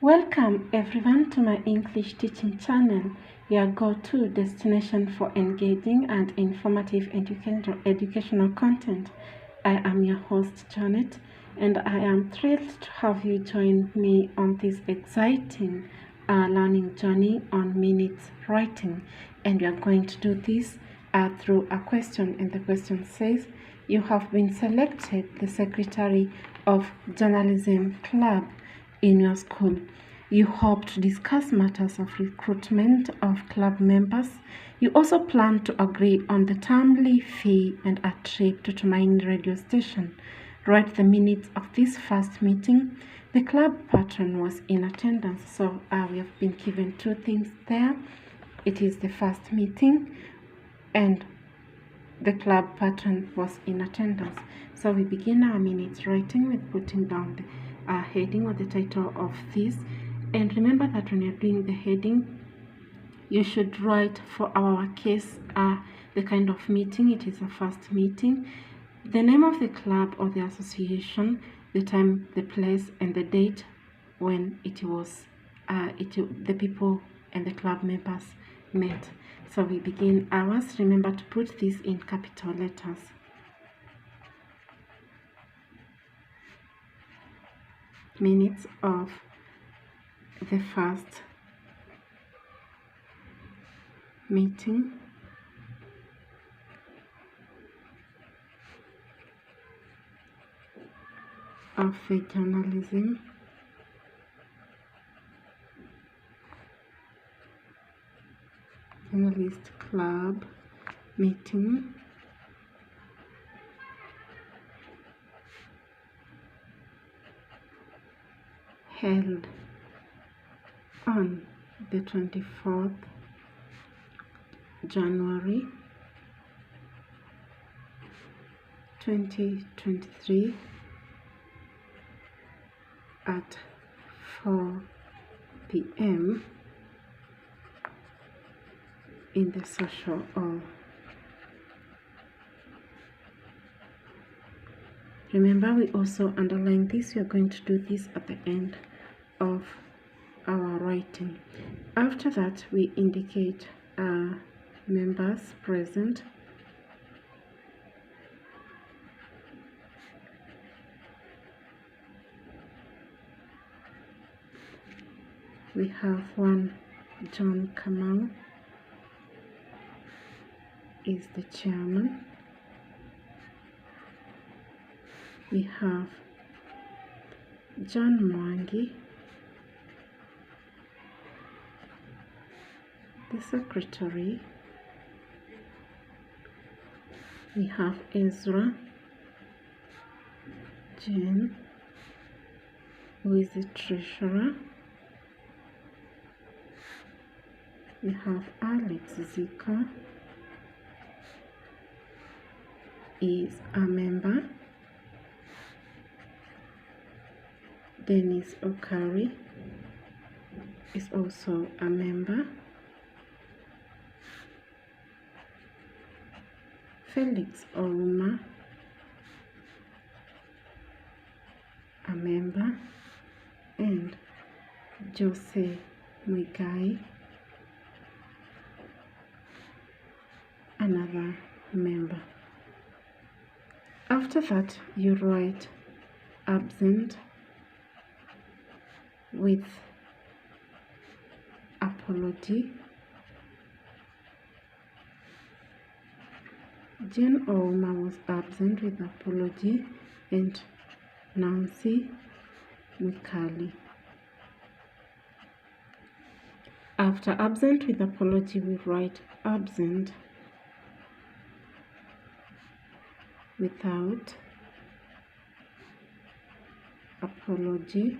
Welcome everyone to my English teaching channel, your go-to destination for engaging and informative educational content. I am your host Janet, and I am thrilled to have you join me on this exciting learning journey on minutes writing. And we are going to do this through a question, and the question says, you have been selected the Secretary of Journalism Club in your school. You hope to discuss matters of recruitment of club members. You also plan to agree on the termly fee and a trip to Tumaini radio station. Write the minutes of this first meeting. The club patron was in attendance, so we have been given two things there. It is the first meeting and the club patron was in attendance. So we begin our minutes writing with putting down the heading or the title of this. And remember that when you're doing the heading, you should write, for our case, the kind of meeting. It is a first meeting, the name of the club or the association, the time, the place, and the date when it was the people and the club members met. So we begin ours. Remember to put this in capital letters. Minutes of the first meeting of the journalist club meeting held on the 24th January 2023 at 4 p.m. in the social hall. Remember, we also underline this. We are going to do this at the end of our writing. After that, we indicate members present. We have one, John Kamau is the chairman. We have John Mwangi, the secretary. We have Ezra Jane, who is the treasurer. We have Alex Zika, is a member. Dennis Okari is also a member. Felix Oruma, a member, and Jose Muigai, another member. After that, you write absent with apology. Jane Ouma was absent with apology, and Nancy Mikali. After absent with apology, we write absent without apology,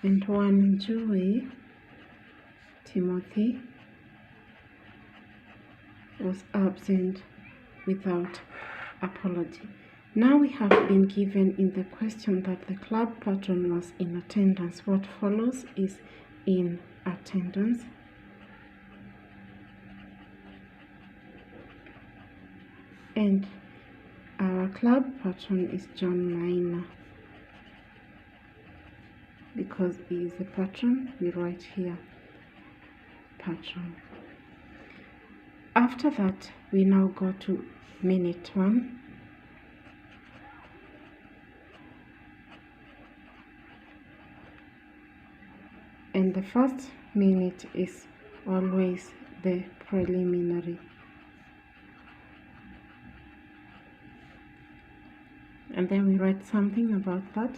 and Wanjui Timothy was absent without apology. Now we have been given in the question that the club patron was in attendance. What follows is in attendance. And our club patron is John Maina. because he is a patron, we write here patron. After that, we now go to minute 1. And the first minute is always the preliminary. And then we write something about that.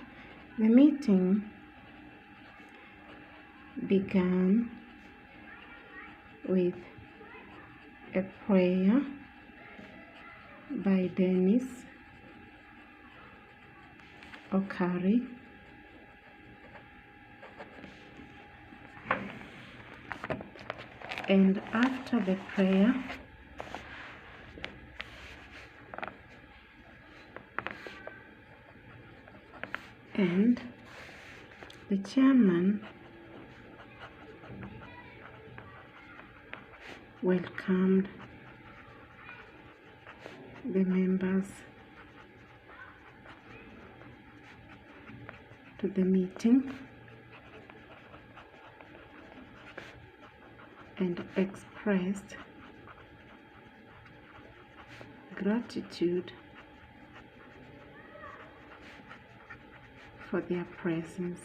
The meeting began with a prayer by Dennis Okari, and after the prayer, and the chairman welcomed the members to the meeting and expressed gratitude for their presence.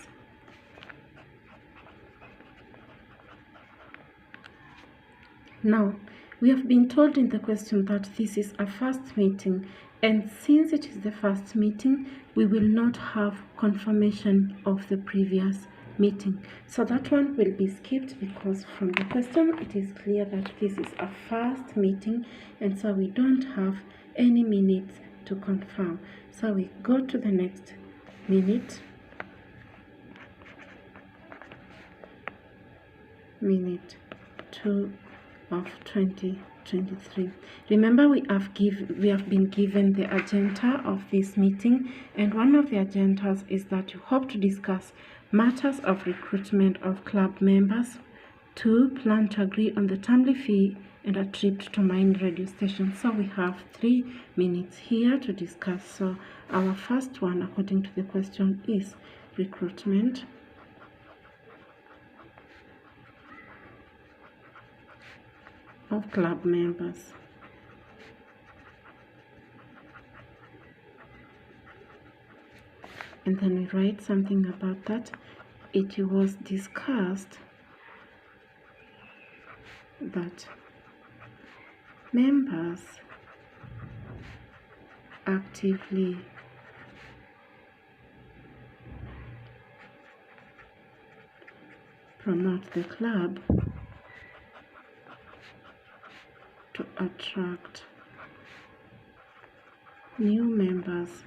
Now, we have been told in the question that this is a first meeting, and since it is the first meeting, we will not have confirmation of the previous meeting. So that one will be skipped because from the question it is clear that this is a first meeting, and so we don't have any minutes to confirm. So we go to the next minute. Minute 2 of 2023. Remember, we have been given the agenda of this meeting, and one of the agendas is that you hope to discuss matters of recruitment of club members. 2, plan to agree on the timely fee and a trip to Tumaini radio station. So we have 3 minutes here to discuss. So our first one, according to the question, is recruitment of club members. And then we write something about that. It was discussed that members actively promote the club to attract new members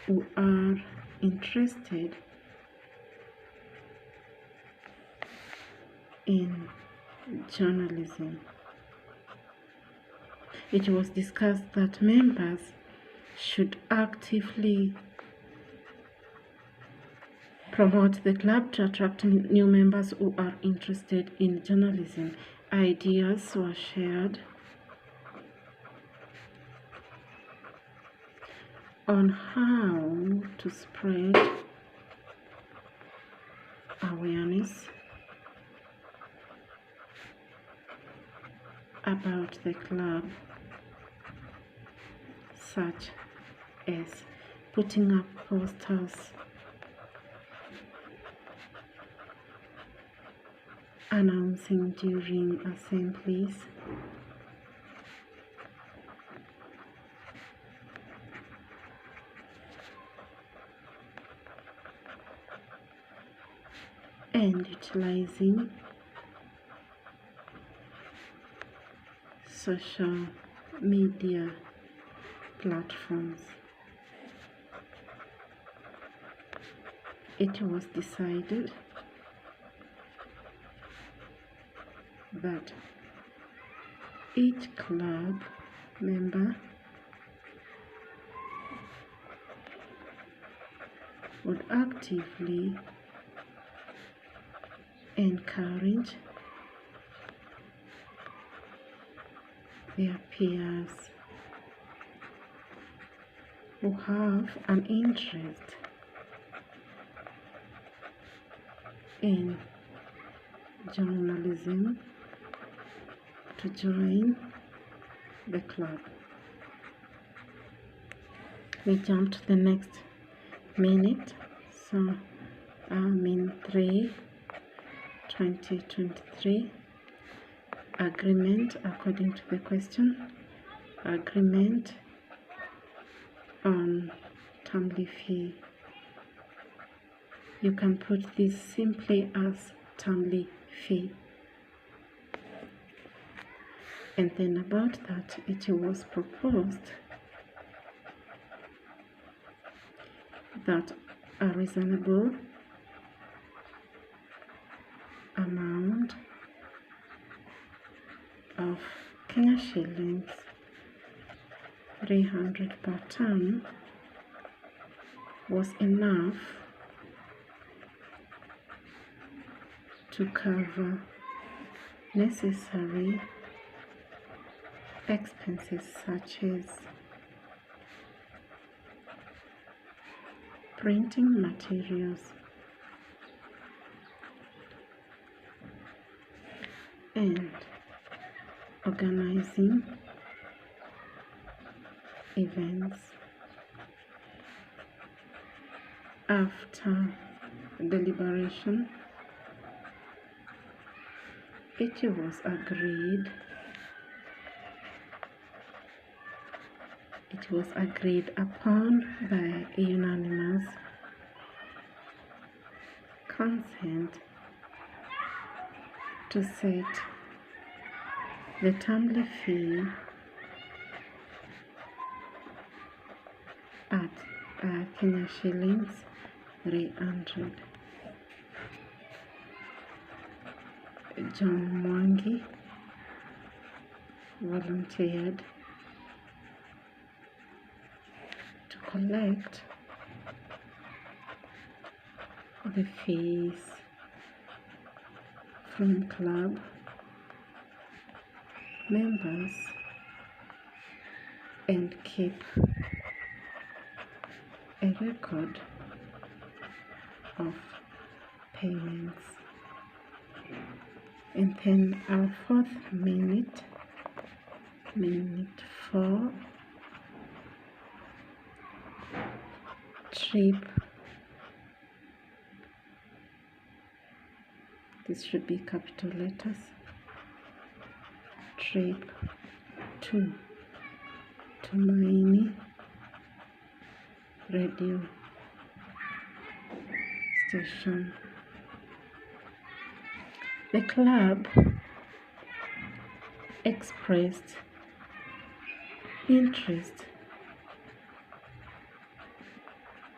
who are interested in journalism. It was discussed that members should actively promote the club to attract new members who are interested in journalism. Ideas were shared on how to spread awareness about the club, such as putting up posters, announcing during assemblies, and utilizing social media platforms. It was decided that each club member would actively encourage their peers who have an interest in journalism to join the club. We jump to the next minute, so min 3 2023. Agreement according to the question. Agreement on termly fee. You can put this simply as termly fee. And then about that, it was proposed that a reasonable amount of Kenya shillings 300 per term was enough to cover necessary expenses such as printing materials and organizing events. After deliberation, it was agreed upon by unanimous consent to set the termly fee at Kenya shillings 300. John Mwangi volunteered to collect the fees from club members and keep a record of payments. And then our fourth minute 4, trip. This should be capital letters. Trip to Tumaini radio station. The club expressed interest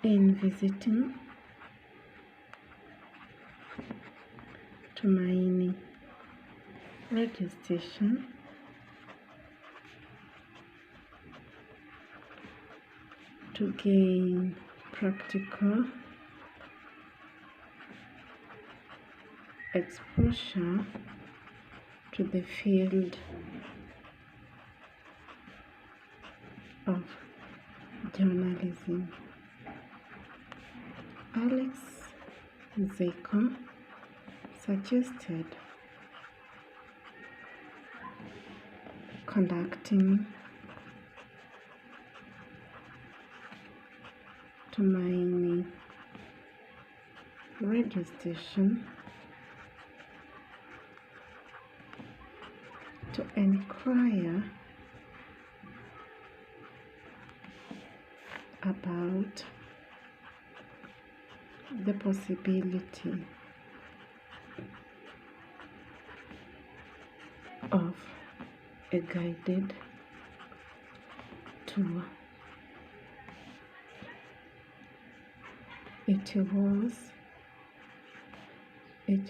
in visiting Tumaini radio station to gain practical exposure to the field of journalism. Alex Nzeko suggested conducting Tumaini radio station to inquire about the possibility of a guided tour. It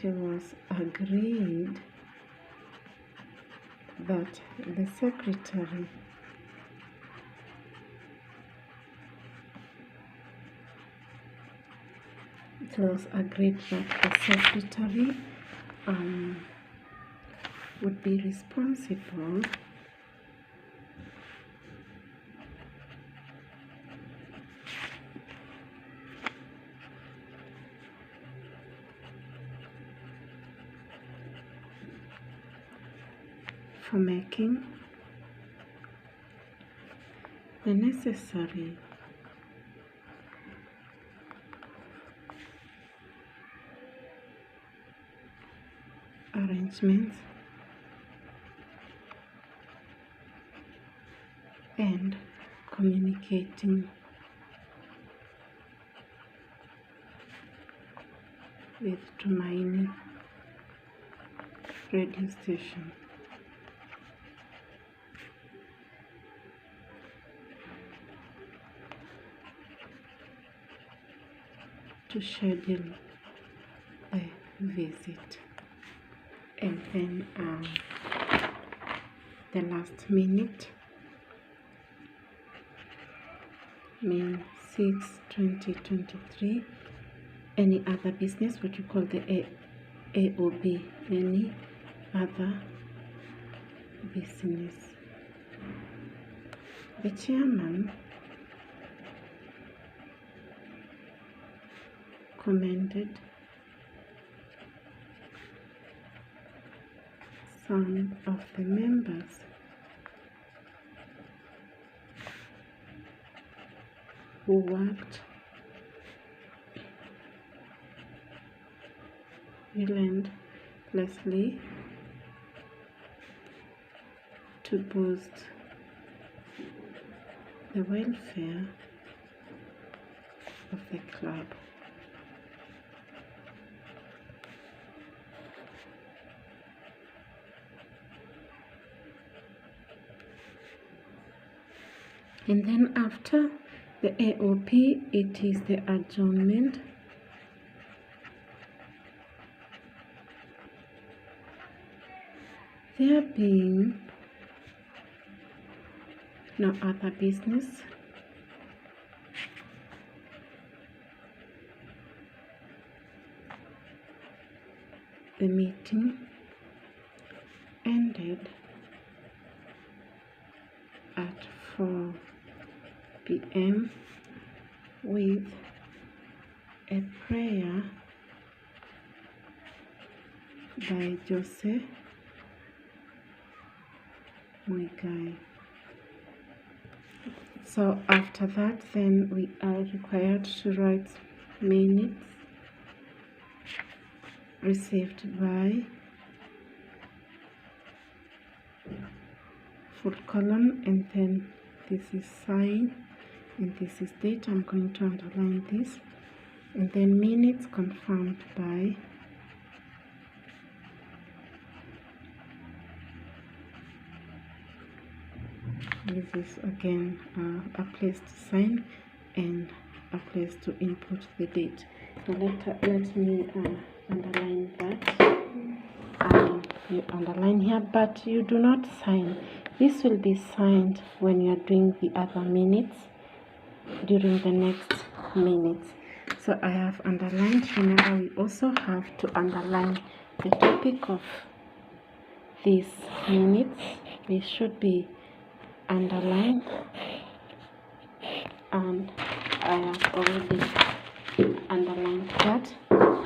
was agreed that the secretary would be responsible for making the necessary arrangements and communicating with Tumaini radio station to schedule a visit. And then the last minute, May 6, 2023, any other business, what you call the AOB, any other business. The chairman commended some of the members who worked relentlessly to boost the welfare of the club. And then after the AOP, it is the adjournment. There being no other business, the meeting ended at 4 p.m. with a prayer by Jose Muigai. So after that, then we are required to write minutes received by full column, and then this is sign and this is date. I'm going to underline this, and then minutes confirmed by this is again a place to sign and a place to input the date. So let me underline that. You underline here, but you do not sign. This will be signed when you are doing the other minutes during the next minutes. So I have underlined. Remember, we also have to underline the topic of these minutes. This should be underlined, and I have already underlined that.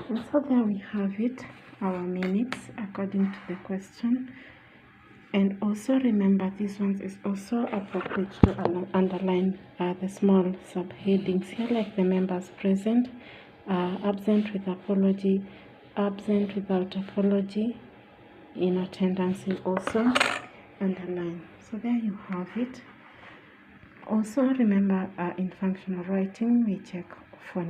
And so there we have it, our minutes according to the question. And also remember, this one is also appropriate to underline the small subheadings here, like the members present, absent with apology, absent without apology, in attendance, you also underline. So there you have it. Also remember, in functional writing, we check for